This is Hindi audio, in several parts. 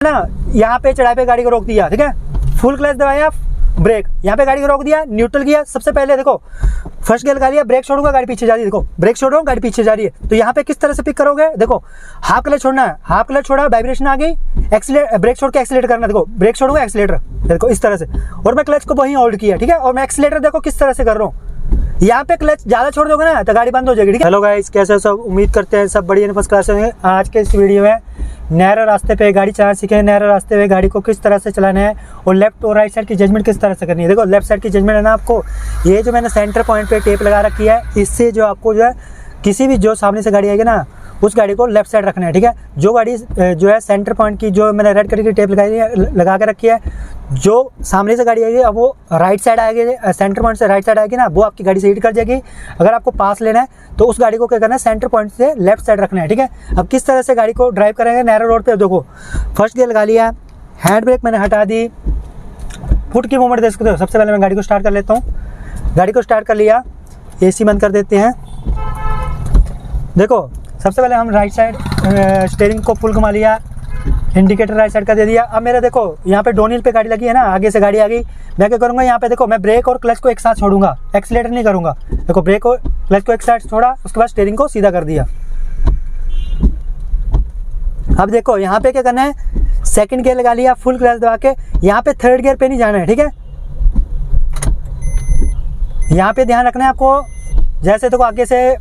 ना, यहाँ पे चढ़ाई पे गाड़ी को रोक दिया, ठीक है, फुल क्लच दबाया, ब्रेक, यहाँ पे गाड़ी को रोक दिया, न्यूट्रल किया। सबसे पहले देखो फर्स्ट गियर लगा लिया, ब्रेक छोड़ूंगा गाड़ी पीछे जा रही है, देखो ब्रेक छोड़ रहा हूँ गाड़ी पीछे जा रही है। तो यहाँ पे किस तरह से पिक करोगे, देखो हाफ क्लच छोड़ना है, हाफ क्लच छोड़ा, वाइब्रेशन आ गई, एक्सीलेटर ब्रेक छोड़ के एक्सीलेटर करना, देखो ब्रेक छोड़ूंगा एक्सीलेटर, देखो इस तरह से, और मैं क्लच को वहीं होल्ड किया, ठीक है, और मैं एक्सीलेटर देखो किस तरह से कर रहा हूँ। यहाँ पे क्लच ज्यादा छोड़ दोगे ना तो गाड़ी बंद हो जाएगी, ठीक है। हेलो गाइस, कैसे सब, उम्मीद करते हैं सब बढ़िया फर्स्ट क्लास होंगे। आज के इस वीडियो में नैरो रास्ते पे गाड़ी चलाना सीखे, नैरो रास्ते पे गाड़ी को किस तरह से चलाना है और लेफ्ट और राइट साइड की जजमेंट किस तरह से करनी है। देखो लेफ्ट साइड की जजमेंट है ना, आपको ये जो मैंने सेंटर पॉइंट पे टेप लगा रखी है, इससे जो आपको जो है किसी भी जो सामने से गाड़ी आएगी ना उस गाड़ी को लेफ्ट साइड रखना है, ठीक है। जो गाड़ी जो है सेंटर पॉइंट की जो मैंने रेड कलर की टेप लगा के रखी है, जो सामने से गाड़ी आएगी अब वो राइट साइड आएगी, सेंटर पॉइंट से राइट साइड आएगी ना, वो आपकी गाड़ी से हिट कर जाएगी। अगर आपको पास लेना है तो उस गाड़ी को क्या करना है, सेंटर पॉइंट से लेफ्ट साइड रखना है, ठीक है। अब किस तरह से गाड़ी को ड्राइव करेंगे नैरो रोड पे, देखो फर्स्ट गियर लगा लिया, हैंड ब्रेक मैंने हटा दी, फुट की मूवमेंट दे सकते हो। सबसे पहले मैं गाड़ी को स्टार्ट कर लेता हूँ, गाड़ी को स्टार्ट कर लिया, AC बंद कर देते हैं। देखो सबसे पहले हम राइट साइड स्टीयरिंग को फुल घुमा लिया, इंडिकेटर राइट साइड का दे दिया। अब मेरा देखो यहाँ पे डोनिल पे गाड़ी लगी है ना, आगे से गाड़ी आ गई, मैं क्या करूँगा यहाँ पे देखो मैं ब्रेक और क्लच को एक साथ छोड़ूंगा, एक्सीलेटर नहीं करूँगा। देखो ब्रेक और क्लच को एक साथ छोड़ा, उसके बाद स्टीयरिंग को सीधा कर दिया। अब देखो यहाँ पे क्या करना है, सेकंड गियर लगा लिया, फुल क्लच दबा के, यहाँ पे थर्ड गियर पे नहीं जाना है, ठीक है। यहाँ पे ध्यान रखना है आपको, जैसे देखो आगे से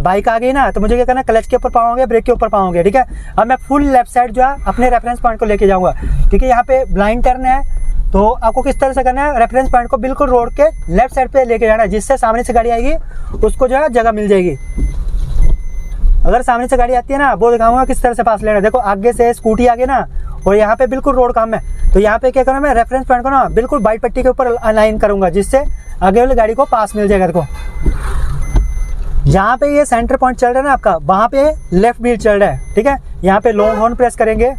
बाइक आ गई ना तो मुझे क्या करना है, क्लच के ऊपर पाओगे, ब्रेक के ऊपर पाओगे, ठीक है। अब मैं फुल लेफ्ट साइड जो है अपने रेफरेंस पॉइंट को लेके जाऊंगा, क्योंकि यहाँ पे ब्लाइंड टर्न है। तो आपको किस तरह से करना है, रेफरेंस पॉइंट को बिल्कुल रोड के लेफ्ट साइड पे लेके जाना है, जिससे सामने से गाड़ी आएगी उसको जो है जगह मिल जाएगी। अगर सामने से गाड़ी आती है ना, वो दिखाऊंगा किस तरह से पास लेना है। देखो आगे से स्कूटी आ गई ना, और यहाँ पे बिल्कुल रोड काम है, तो यहाँ पे क्या करना है, मैं रेफरेंस पॉइंट को ना बिल्कुल वाइट पट्टी के ऊपर अलाइन करूंगा, जिससे आगे वाली गाड़ी को पास मिल जाएगा। देखो जहाँ पे ये सेंटर पॉइंट चल रहा है ना आपका, वहाँ पे लेफ्ट व्हील चल रहा है, ठीक है। यहाँ पे लॉन्ग हॉर्न प्रेस करेंगे,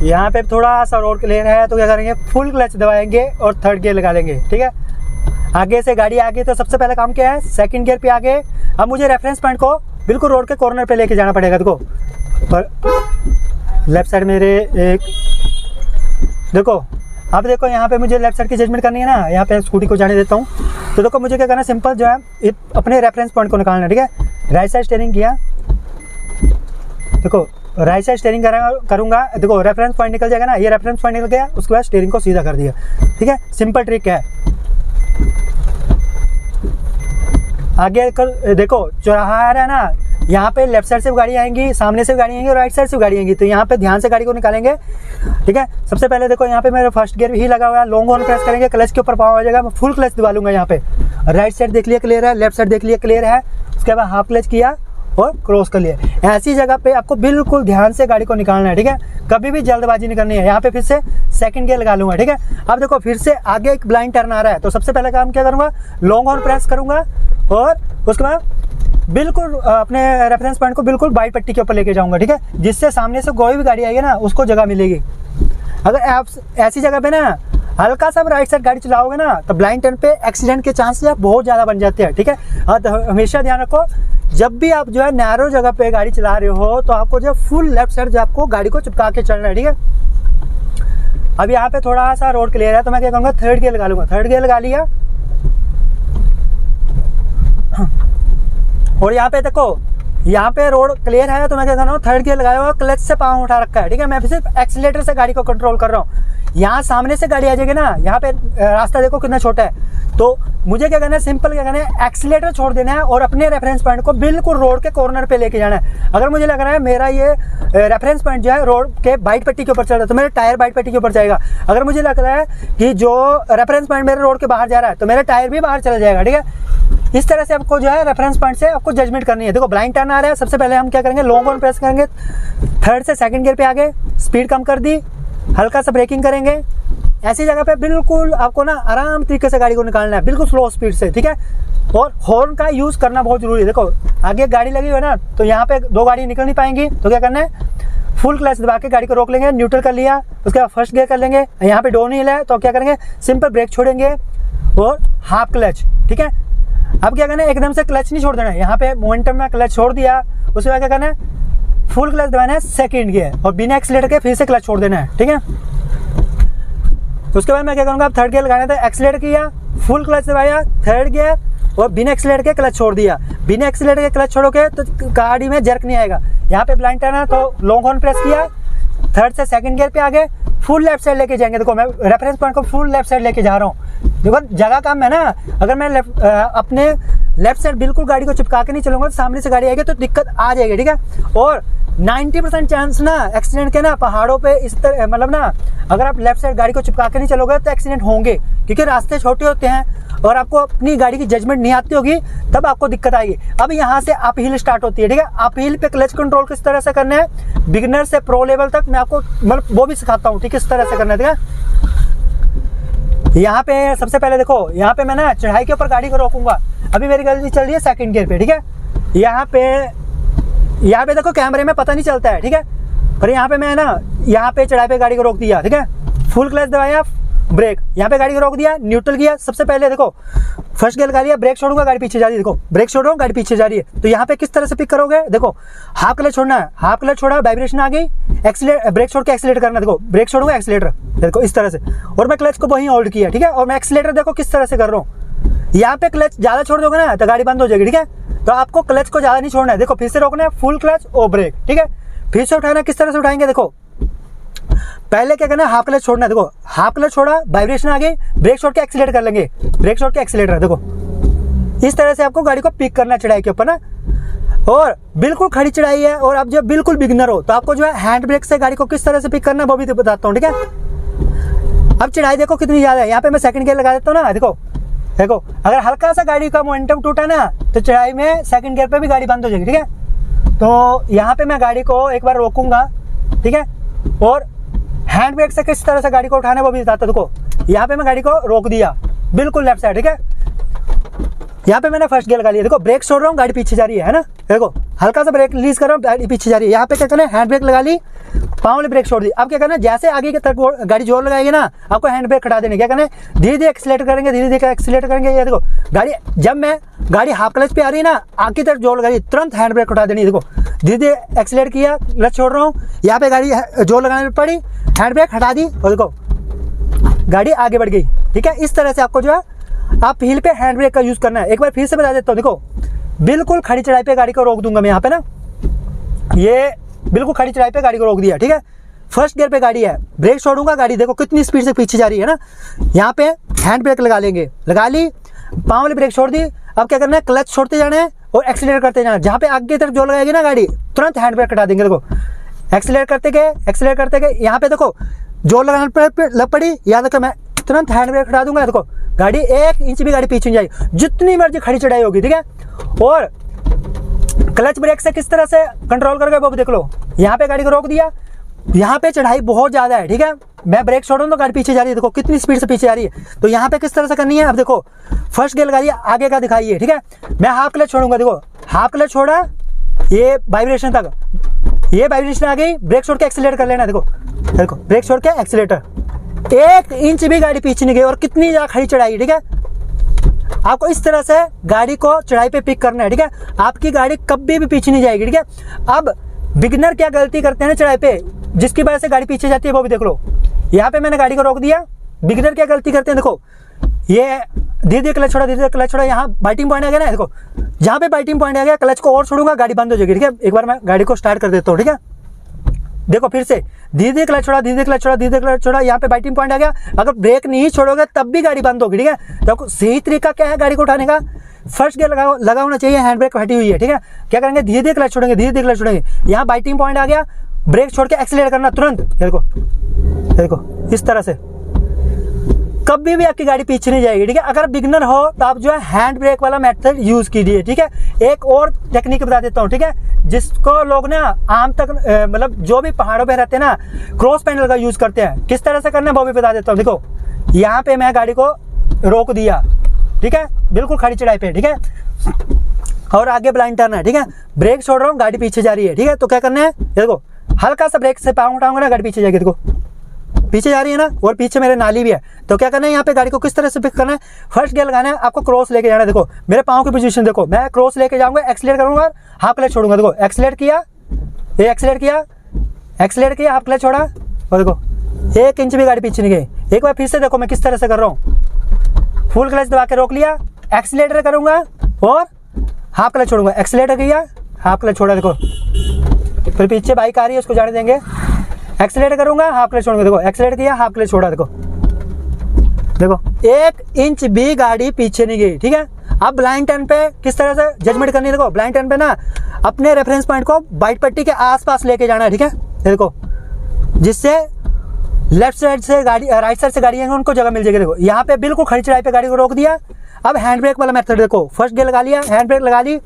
यहाँ पे थोड़ा सा रोड क्लियर है तो क्या करेंगे, फुल क्लच दबाएंगे और थर्ड गियर लगा लेंगे, ठीक है। आगे से गाड़ी आ गई तो सबसे पहले काम क्या है, सेकंड गियर पे आगे। अब मुझे रेफरेंस पॉइंट को बिल्कुल रोड के कॉर्नर पे लेके जाना पड़ेगा। देखो पर लेफ्ट साइड मेरे एक, देखो अब देखो यहाँ पे मुझे लेफ्ट साइड की जजमेंट करनी है ना, यहाँ पे स्कूटी को जाने देता हूँ। तो देखो मुझे क्या करना है, सिंपल जो है अपने रेफरेंस पॉइंट को निकालना है, ठीक है। राइट साइड स्टीयरिंग किया, देखो राइट साइड स्टीयरिंग करूँगा, देखो रेफरेंस पॉइंट निकल जाएगा ना, ये रेफरेंस पॉइंट निकल गया, उसके बाद स्टीयरिंग को सीधा कर दिया, ठीक है। सिंपल ट्रिक है। आगे कर देखो चौराहा आ रहा है ना, यहाँ पे लेफ्ट साइड से गाड़ी आएंगी, सामने से गाड़ी आएंगी और राइट साइड से गाड़ी आएंगी, तो यहाँ पे ध्यान से गाड़ी को निकालेंगे, ठीक है। सबसे पहले देखो यहाँ पे मेरा फर्स्ट गियर ही लगा हुआ है, लॉन्ग हॉर्न प्रेस करेंगे, क्लच के ऊपर पावर आ जाएगा, मैं फुल क्लच दबा लूंगा। यहाँ पे राइट साइड देख लिया क्लियर है, लेफ्ट साइड देख लिया क्लियर है, उसके बाद हाफ क्लच किया और क्रॉस कर लिया। ऐसी जगह पे आपको बिल्कुल ध्यान से गाड़ी को निकालना है, ठीक है। कभी भी जल्दबाजी नहीं करनी है। यहाँ पे फिर से सेकंड गियर लगा लूंगा, ठीक है। अब देखो फिर से आगे एक ब्लाइंड टर्न आ रहा है, तो सबसे पहले काम क्या करूंगा, लॉन्ग हॉर्न प्रेस करूंगा और उसके बाद बिल्कुल अपने रेफरेंस पॉइंट को बिल्कुल वाइट पट्टी के ऊपर लेके जाऊंगा, ठीक है, जिससे सामने से कोई भी गाड़ी आएगी ना उसको जगह मिलेगी। अगर आप ऐसी जगह पे ना हल्का सा राइट साइड गाड़ी चलाओगे ना तो ब्लाइंड टर्न पे एक्सीडेंट के चांसेस बहुत ज़्यादा बन जाते हैं, ठीक है। और तो हमेशा ध्यान रखो, जब भी आप जो है नैरो जगह पे गाड़ी चला रहे हो तो आपको जो फुल लेफ्ट साइड जो आपको गाड़ी को चिपका के चलना है, ठीक है। अब यहाँ पे थोड़ा सा रोड क्लियर है तो मैं क्या कहूँगा, थर्ड गियर लगा लूँगा। थर्ड गियर लगा लिया और यहाँ पे देखो यहाँ पे रोड क्लियर है तो मैं क्या कर रहा हूँ, थर्ड गियर लगाया हुआ, क्लच से पाँव उठा रखा है, ठीक है। मैं सिर्फ एक्सीलेटर से गाड़ी को कंट्रोल कर रहा हूँ। यहाँ सामने से गाड़ी आ जाएगी ना, यहाँ पे रास्ता देखो कितना छोटा है, तो मुझे क्या करना है, सिंपल क्या करना है, एक्सीलेटर छोड़ देना है और अपने रेफरेंस पॉइंट को बिल्कुल रोड के कॉर्नर पे लेके जाना है। अगर मुझे लग रहा है मेरा ये रेफरेंस पॉइंट जो है रोड के वाइट पट्टी के ऊपर चल रहा है तो मेरा टायर वाइट पट्टी के ऊपर जाएगा। अगर मुझे लग रहा है कि जो रेफरेंस पॉइंट मेरे रोड के बाहर जा रहा है तो मेरा टायर भी बाहर चला जाएगा, ठीक है। इस तरह से आपको जो है रेफरेंस पॉइंट से आपको जजमेंट करनी है। देखो ब्लाइंड टर्न आ रहा है, सबसे पहले हम क्या करेंगे, लॉन्ग हॉर्न प्रेस करेंगे, थर्ड से सेकंड गियर पे आगे, स्पीड कम कर दी, हल्का सा ब्रेकिंग करेंगे, ऐसी जगह पे बिल्कुल आपको ना आराम तरीके से गाड़ी को निकालना है, बिल्कुल स्लो स्पीड से, ठीक है। और हॉर्न का यूज़ करना बहुत जरूरी है। देखो आगे गाड़ी लगी हुई है ना, तो यहाँ पे दो गाड़ी निकल नहीं पाएंगी, तो क्या करना है, फुल क्लच दबा के गाड़ी को रोक लेंगे, न्यूट्रल कर लिया, उसके बाद फर्स्ट गियर कर लेंगे। यहाँ पे डाउन हिल है तो क्या करेंगे, सिंपल ब्रेक छोड़ेंगे और हाफ क्लच, ठीक है। अब क्या करना है, एकदम से क्लच नहीं छोड़ देना है, यहाँ पे मोमेंटम में क्लच छोड़ दिया, उसके बाद क्या करना है, फुल क्लच दबाना है सेकंड गियर और बिना एक्सीलेटर के फिर से क्लच छोड़ देना है, ठीक है। उसके बाद मैं क्या करूँगा, अब थर्ड गियर लगाना था, एक्सीलेटर किया, फुल क्लच दबाया, थर्ड गियर और बिना एक्सीलेटर के क्लच छोड़ दिया। बिना एक्सीलेटर के क्लच छोड़ोगे तो गाड़ी में जर्क नहीं आएगा। यहाँ पे ब्लाइंड टर्न है तो लॉन्ग हॉर्न प्रेस किया, थर्ड से सेकंड गियर पे आ गए, फुल लेफ्ट साइड लेके जाएंगे। देखो मैं रेफरेंस पॉइंट को फुल लेफ्ट साइड लेके जा रहा हूँ। देखो जगह कम है ना, अगर मैं अपने लेफ्ट साइड बिल्कुल गाड़ी को चिपका के नहीं चलूंगा तो सामने से गाड़ी आएगी तो दिक्कत आ जाएगी, ठीक है। और 90% चांस ना एक्सीडेंट के ना पहाड़ों पे इस तरह, मतलब ना अगर आप लेफ्ट साइड गाड़ी को चिपका के नहीं चलोगे तो एक्सीडेंट होंगे, क्योंकि रास्ते छोटे होते हैं और आपको अपनी गाड़ी की जजमेंट नहीं आती होगी, तब आपको दिक्कत आएगी। अब यहाँ से अप हिल स्टार्ट होती है, ठीक है। अप हिल पे क्लच कंट्रोल किस तरह से करना है, बिगिनर से प्रो लेवल तक मैं आपको मतलब वो भी सिखाता हूँ, ठीक है, किस तरह से करना है, ठीक है। यहाँ पे सबसे पहले देखो, यहाँ पे मैं ना चढ़ाई के ऊपर गाड़ी को रोकूंगा। अभी मेरी गाड़ी चल रही है सेकंड गियर पे, ठीक है। यहाँ पे देखो कैमरे में पता नहीं चलता है, ठीक है, पर यहाँ पे मैं ना यहाँ पे चढ़ाई पे गाड़ी को रोक दिया, ठीक है। फुल क्लच दबाया, ब्रेक, यहाँ पे गाड़ी को रोक दिया, न्यूट्रल किया। सबसे पहले देखो फर्स्ट गियर लगा लिया, ब्रेक छोड़ूंगा गाड़ी पीछे जा रही है, देखो ब्रेक छोड़ रहा हूँ गाड़ी पीछे जा रही है। तो यहाँ पे किस तरह से पिक करोगे, देखो हाफ क्लच छोड़ना है, हाफ क्लच छोड़ा, वाइब्रेशन आ गई, एक्सीलेटर ब्रेक छोड़ के एक्सीलेटर करना, देखो ब्रेक छोड़ूंगा एक्सीलेटर, देखो इस तरह से, और मैं क्लच को वहीं होल्ड किया, ठीक है। और मैं एक्सीलेटर देखो किस तरह से कर रहा हूँ, यहाँ पे क्लच ज्यादा छोड़ दोगे ना तो गाड़ी बंद हो जाएगी, ठीक है। तो आपको क्लच को ज्यादा नहीं छोड़ना है, देखो फिर से रोकना है, फुल क्लच और ब्रेक, ठीक है। फिर से उठाना, किस तरह से उठाएंगे, देखो पहले क्या करना है, हाफ क्लच छोड़ना है, देखो हाफ क्लच छोड़ा, वाइब्रेशन आ गई, ब्रेक छोड़ के एक्सीलेटर कर लेंगे, ब्रेक छोड़ के एक्सीलेटर, देखो इस तरह से आपको गाड़ी को पिक करना है चढ़ाई के ऊपर ना। और बिल्कुल खड़ी चढ़ाई है और आप जब बिल्कुल बिगिनर हो तो आपको जो है हैंड ब्रेक से गाड़ी को किस तरह से पिक करना है वो भी बताता हूँ, ठीक है। अब चढ़ाई देखो कितनी ज्यादा है, यहाँ पे मैं सेकंड गियर लगा देता हूँ ना, देखो देखो अगर हल्का सा गाड़ी का मोमेंटम टूटा ना तो चढ़ाई में सेकंड गियर पे भी गाड़ी बंद हो जाएगी, ठीक है। तो यहाँ पे मैं गाड़ी को एक बार रोकूंगा, ठीक है, और हैंड ब्रेक से किस तरह से गाड़ी को उठाना है वो भी बताता हूँ। देखो यहाँ पे मैं गाड़ी को रोक दिया बिल्कुल लेफ्ट साइड, ठीक है। यहाँ पे मैंने फर्स्ट गियर लगा लिया, देखो ब्रेक छोड़ रहा हूँ गाड़ी पीछे जा रही है ना, देखो हल्का सा ब्रेक रिलीज कर रहा हूँ गाड़ी पीछे जा रही है। यहाँ पे क्या करना है, हैंड ब्रेक लगा ली, पाँव वाली ब्रेक छोड़ दी। अब क्या करना है, जैसे आगे की तरफ गाड़ी जोर लगाएगी ना आपको हैंड ब्रेक हटा देने, क्या करना है, धीरे धीरे एक्सीलेटर करेंगे, धीरे धीरे एक्सीलेटर करेंगे। ये देखो गाड़ी जब मैं गाड़ी हाफ क्लच पे आ रही है ना, आगे की तरफ जोर लगाई, तुरंत हैंड ब्रेक उठा देनी, देखो धीरे धीरे एक्सीलेटर किया, क्लच छोड़ रहा हूँ, यहाँ पे गाड़ी जोर लगाने पड़ी, हैंड ब्रेक हटा दी और देखो गाड़ी आगे बढ़ गई, ठीक है। इस तरह से आपको जो है आप हिल पे हैंड ब्रेक का यूज करना है। एक बार फिर से बता देता हूँ, देखो बिल्कुल खड़ी चढ़ाई पे गाड़ी को रोक दूंगा मैं यहाँ पे ना, ये बिल्कुल खड़ी चढ़ाई पे गाड़ी को रोक दिया, ठीक है। फर्स्ट गियर पे गाड़ी है, ब्रेक छोड़ूंगा, गाड़ी देखो कितनी स्पीड से पीछे जा रही है ना। यहाँ पे हैंड ब्रेक लगा लेंगे, लगा ली, पाँव वाली ब्रेक छोड़ दी। अब क्या करना है, क्लच छोड़ते जाना है और एक्सीलेटर करते जाना है। जहाँ पे आगे तरफ जो लगाएगी ना गाड़ी, तुरंत हैंड ब्रेक हटा देंगे, देखो एक्सीलेटर करते गए, एक्सीलेटर करते गए। यहाँ पे देखो जोर लगाने पर लग पड़ी, याद रखो मैं तुरंत हैंड ब्रेक हटा दूंगा, देखो गाड़ी 1 इंच भी गाड़ी पीछे नहीं जाएगी, जितनी मर्जी खड़ी चढ़ाई होगी, ठीक है। और क्लच ब्रेक से किस तरह से कंट्रोल करोगे वो भी देख लो। यहाँ पे गाड़ी को रोक दिया, यहाँ पे चढ़ाई बहुत ज्यादा है, ठीक है, मैं ब्रेक छोड़ूं तो गाड़ी पीछे जा रही है, देखो कितनी स्पीड से पीछे जा रही है। तो यहाँ पे किस तरह से करनी है, अब देखो फर्स्ट गियर लगा दिया, आगे का दिखाइए, ठीक है। मैं हाफ क्लच छोड़ूंगा, देखो हाफ क्लच छोड़ा, ये वाइब्रेशन तक, ये वाइब्रेशन आ गई, ब्रेक छोड़ के एक्सीलेटर कर लेना, देखो देखो ब्रेक छोड़ के एक्सीलेटर, 1 इंच भी गाड़ी पीछे नहीं गई और कितनी ज्यादा खड़ी चढ़ाई, ठीक है। आपको इस तरह से गाड़ी को चढ़ाई पे पिक करना है, ठीक है। आपकी गाड़ी कभी भी पीछे नहीं जाएगी, ठीक है। अब बिगिनर क्या गलती करते हैं ना चढ़ाई पे, जिसकी वजह से गाड़ी पीछे जाती है वो भी देख लो। यहाँ पे मैंने गाड़ी को रोक दिया, बिगिनर क्या गलती करते हैं, देखो ये धीरे धीरे क्लच छोड़ा, धीरे धीरे क्लच छोड़ा, यहाँ बाइटिंग पॉइंट आ गया ना, देखो जहाँ पे बाइटिंग पॉइंट आ गया क्लच को और छोड़ूंगा गाड़ी बंद हो जाएगी, ठीक है। एक बार मैं गाड़ी को स्टार्ट कर देता हूँ, ठीक है। देखो फिर से धीरे धीरे क्लच छोड़ा, धीरे धीरे क्लच छोड़ा, धीरे धीरे क्लच छोड़ा, यहाँ पे बाइटिंग पॉइंट आ गया। अगर ब्रेक नहीं छोड़ोगे तब भी गाड़ी बंद होगी, ठीक है। तो सही तरीका क्या है गाड़ी को उठाने का, फर्स्ट गियर लगा होना चाहिए, हैंड ब्रेक हटी हुई है, ठीक है। क्या करेंगे, धीरे धीरे क्लच छोड़ेंगे, धीरे धीरे क्लच छोड़ेंगे, यहाँ बाइटिंग पॉइंट आ गया, ब्रेक छोड़ के एक्सीलेटर करना तुरंत, देखो देखो इस तरह से कभी भी आपकी गाड़ी पीछे नहीं जाएगी, ठीक है। अगर बिगनर हो तो आप जो है हैंड ब्रेक वाला मेथड यूज कीजिए, ठीक है। एक और टेक्निक बता देता हूँ, ठीक है, जिसको लोग ना आम तक मतलब जो भी पहाड़ों पे रहते हैं ना, क्रॉस पैडल का यूज करते हैं। किस तरह से करना है वो भी बता देता हूँ। देखो यहाँ पे मैं गाड़ी को रोक दिया, ठीक है, बिल्कुल खड़ी चढ़ाई पे, ठीक है, और आगे ब्लाइंड टर्न है, ठीक है, ब्रेक छोड़ रहा हूँ, गाड़ी पीछे जा रही है, ठीक है। तो क्या करना है, देखो हल्का सा ब्रेक से पाँव उठाऊंगा ना, गाड़ी पीछे जाएगी, देखो पीछे जा रही है ना, और पीछे मेरे नाली भी है। तो क्या करना है, यहाँ पे गाड़ी को किस तरह से पिक करना है, फर्स्ट गियर लगाना है, आपको क्रॉस लेके जाना है। देखो मेरे पाँव की पोजीशन देखो, मैं क्रॉस लेके जाऊंगा, एक्सीलेट करूंगा, हाफ क्लच छोड़ूंगा। देखो एक्सीलेट किया, ये एक्सीलेट किया, एक्सीलेट किया, हाफ क्लच छोड़ा, और देखो 1 इंच भी गाड़ी पीछे नहीं गई। एक बार फिर से देखो मैं किस तरह से कर रहा हूँ, फुल क्लच दबा के रोक लिया, एक्सीलेटर करूंगा और हाफ क्लच छोड़ूंगा, एक्सीलेटर किया, हाफ क्लच छोड़ा, देखो फिर पीछे बाइक आ रही है उसको जाने देंगे, एक्सीलेटर करूंगा, हाफ क्लच छोड़ूंगा, देखो एक्सीलेटर किया, हाफ क्लच छोड़ा, देखो देखो 1 इंच भी गाड़ी पीछे नहीं गई, ठीक है। अब ब्लाइंड टर्न पे किस तरह से जजमेंट करनी है, देखो ब्लाइंड टर्न पे ना अपने रेफरेंस पॉइंट को वाइट पट्टी के आसपास लेके जाना है, ठीक है। देखो जिससे लेफ्ट साइड से गाड़ी, राइट साइड से गाड़ी आएंगे उनको जगह मिल जाएगी। देखो यहाँ पे बिल्कुल खड़ी चढ़ाई पे गाड़ी को रोक दिया। अब हैंड ब्रेक वाला मेथड देखो, फर्स्ट गियर लगा लिया, हैंड ब्रेक लगा ली,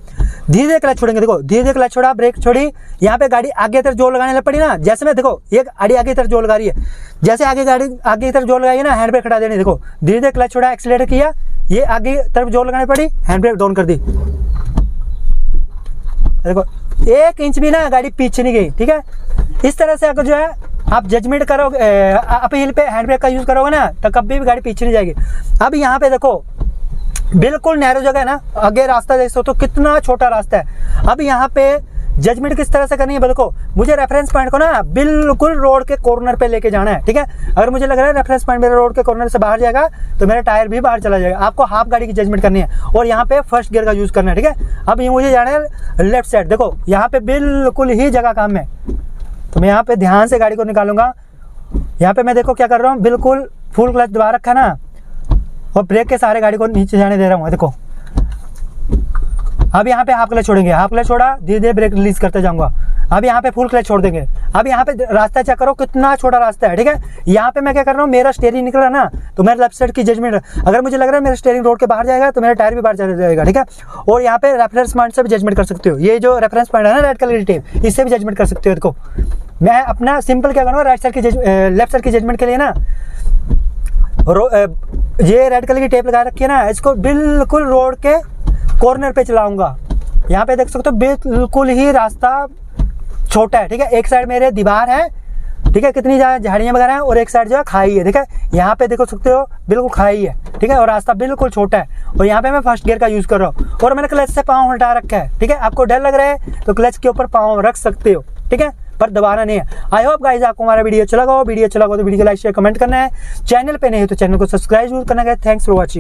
धीरे धीरे क्लच छोड़ेंगे, देखो धीरे धीरे क्लच छोड़ा, ब्रेक छोड़ी, यहाँ पे गाड़ी आगे तरफ जोर लगाने लग पड़ी ना, जैसे मैं देखो एक गाड़ी आगे तरफ जोर लगा रही है, जैसे आगे गाड़ी आगे तरफ जोर लगाई ना, हैंड ब्रेक हटा देनी, देखो धीरे धीरे क्लच छोड़ा, एक्सीलेटर किया, ये आगे तरफ जोर लगानी पड़ी, हैंड ब्रेक डाउन कर दी, देखो 1 इंच भी ना गाड़ी पीछे नहीं गई, ठीक है। इस तरह से अगर जो है आप जजमेंट करोगे, अप हिल पे हैंड ब्रेक का यूज करोगे ना, तो कभी भी गाड़ी पीछे नहीं जाएगी। अब यहाँ पे देखो बिल्कुल नैरो जगह है ना, आगे रास्ता देख सकते हो कितना छोटा रास्ता है। अब यहाँ पे जजमेंट किस तरह से करनी है, देखो मुझे रेफरेंस पॉइंट को ना बिल्कुल रोड के कॉर्नर पे लेके जाना है, ठीक है। अगर मुझे लग रहा है रेफरेंस पॉइंट मेरे रोड के कॉर्नर से बाहर जाएगा तो मेरा टायर भी बाहर चला जाएगा। आपको हाफ गाड़ी की जजमेंट करनी है और यहाँ पे फर्स्ट गियर का यूज करना है, ठीक है। अब ये मुझे जाना है लेफ्ट साइड, देखो यहाँ पे बिल्कुल ही जगह काम है, तो मैं यहाँ पे ध्यान से गाड़ी को निकालूंगा। यहाँ पे मैं देखो क्या कर रहा हूँ, बिल्कुल फुल क्लच दबा रखा है ना, और ब्रेक के सहारे गाड़ी को नीचे जाने दे रहा हूँ, देखो। अब यहाँ पे हाफ क्लच छोड़ेंगे, हाफ क्लच छोड़ा, धीरे धीरे ब्रेक रिलीज करते जाऊंगा। अब यहाँ पे फुल क्लच छोड़ देंगे। अब यहाँ पे रास्ता चेक करो कितना छोटा रास्ता है, ठीक है। यहाँ पे मैं क्या कर रहा हूँ, मेरा स्टीयरिंग निकला ना, तो मेरे लेफ्ट साइड की जजमेंट, अगर मुझे लग रहा है मेरा स्टीयरिंग रोड के बाहर जाएगा तो मेरा टायर भी बाहर चला जाएगा, ठीक है। और यहाँ पे रेफरेंस पॉइंट से भी जजमेंट कर सकते हो, ये जो रेफरेंस पॉइंट है ना रेड कलर की टेप, इससे भी जजमेंट कर सकते हो। देखो मैं अपना सिंपल क्या करूँगा, राइट साइड की लेफ्ट साइड की जजमेंट के लिए ना ये रेड कलर की टेप लगा रखी है ना, इसको बिल्कुल रोड के कॉर्नर पे चलाऊंगा। यहाँ पे देख सकते हो बिल्कुल ही रास्ता छोटा है, ठीक है। एक साइड मेरे दीवार है, ठीक है, कितनी झाड़ियाँ वगैरह हैं, और एक साइड जो है खाई है, ठीक है। यहाँ पे देखो सकते हो बिल्कुल खाई है, ठीक है, और रास्ता बिल्कुल छोटा है। और यहाँ पे मैं फर्स्ट गियर का यूज कर रहा हूँ और मैंने क्लच से पाँव हटा रखा है, ठीक है। आपको डर लग रहा है तो क्लच के ऊपर पाँव रख सकते हो, ठीक है, पर दबाना नहीं है। आई होप गाइज आपको हमारा वीडियो अच्छा लगा हो। वीडियो अच्छा लगा तो वीडियो को लाइक शेयर कमेंट करना है। चैनल पे नहीं हो तो चैनल को सब्सक्राइब जरूर करना है। Thanks for watching.